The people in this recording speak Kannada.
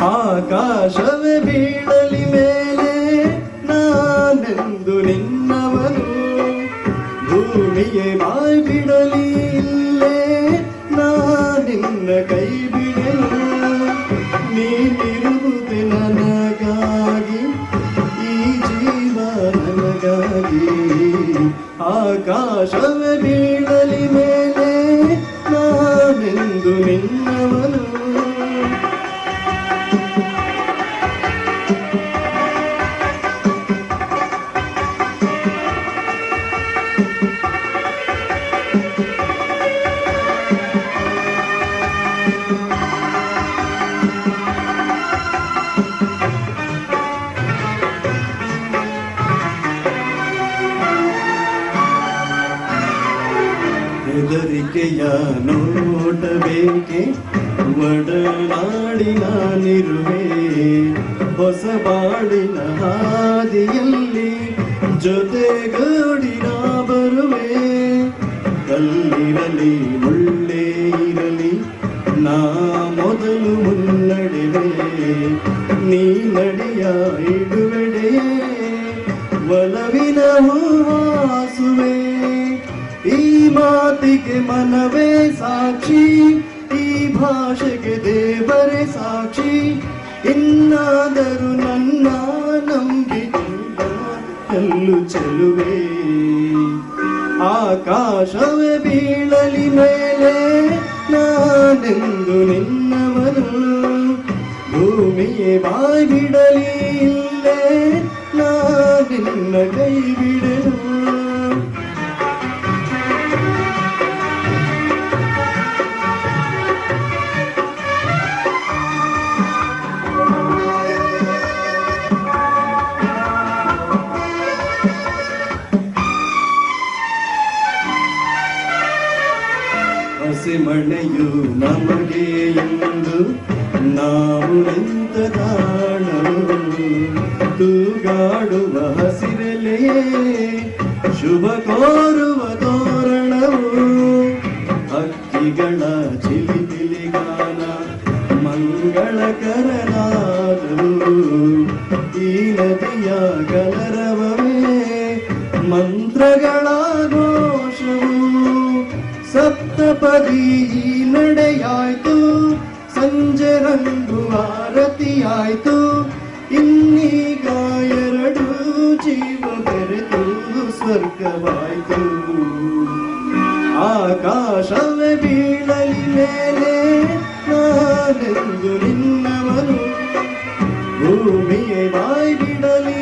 ಆಕಾಶವೇ ಬೀಳಲಿ ಮೇಲೆ ನಾನೆಂದು ನಿನ್ನವನು, ಭೂಮಿಯೇ ಬಾಯ್ ಬಿಡಲಿ ಇಲ್ಲೇ ನಾನಿನ್ನ ಕೈ ಬಿಡೆನು. ನೀನಿರುವುದೇ ನನಗಾಗಿ, ಈ ಜೀವ ನನಗಾಗಿ. ಆಕಾಶವೇ ಬೀಳಲಿ ಮೇಲೆ ನಾನೆಂದು ನಿನ್ನವನು. ಹೆದರಿಕೆಯ ನೋಟ ಬೇಕೆ, ಒಡನಾಡಿ ನಾನಿರುವೆ. ಹೊಸ ಬಾಳಿನ ಹಾದಿಯಲ್ಲಿ ಜೊತೆಗೂಡಿ ನಾ ಬರುವೆ. ಕಲ್ಲಿರಲಿ ಮುಳ್ಳೇ ಇರಲಿ ನಾ ಮೊದಲು ಮುನ್ನಡೆವೆ. ನೀ ನಡೆಯ ಇಡುವೆಡೆ ಒಲವಿನ ಹೂವಾಸುವೆ. ಈ ಮಾತಿಗೆ ಮನವೇ ಸಾಕ್ಷಿ, ಈ ಭಾಷೆಗೆ ದೇವರೇ ಸಾಕ್ಷಿ. ಇನ್ನಾದರೂ ನನ್ನ ನಂಬಿಕೆಯಲ್ಲೂ ಚೆಲುವೆ. ಆಕಾಶವೇ ಬೀಳಲಿ ಮೇಲೆ ನಾನೆಂದು ನಿನ್ನವನು, ಭೂಮಿಯೇ ಬಾಯ್ ಬಿಡಲಿ ಇಲ್ಲೇ ನಾನಿನ್ನ ಕೈ ಬಿಡೆನು. ಹಸಿಮಣೆಯು ನಮಗೆ ಎಂದು ನಾವು ನಿಂತ ತಾಣವು. ತೂಗಾಡುವ ಹಸಿರಲೆಯೇ ಶುಭ ಕೋರುವ ತೋರಣವು. ಹಕ್ಕಿಗಳ ಚಿಲಿಪಿಲಿಗಾನ ಮಂಗಳಕರನಾದವು. ಈ ನದಿಯ ಕಲರವವೇ ಮಂತ್ರಗಳ ಘೋಷವು. ಸಪ್ತಪದಿ ನಡೆಯಾಯ್ತು, ಸಂಜೆ ರಂಗು ಆರತಿಯಾಯ್ತು. ಇನ್ನೀಗ ಎರಡು ಜೀವ ಬೆರೆತು ಸ್ವರ್ಗವಾಯ್ತು. ಆಕಾಶವೇ ಬೀಳಲಿ ಮೇಲೆ ನಾನೆಂದು ನಿನ್ನವನು, ಭೂಮಿಯೇ ಬಾಯ್ ಬಿಡಲಿ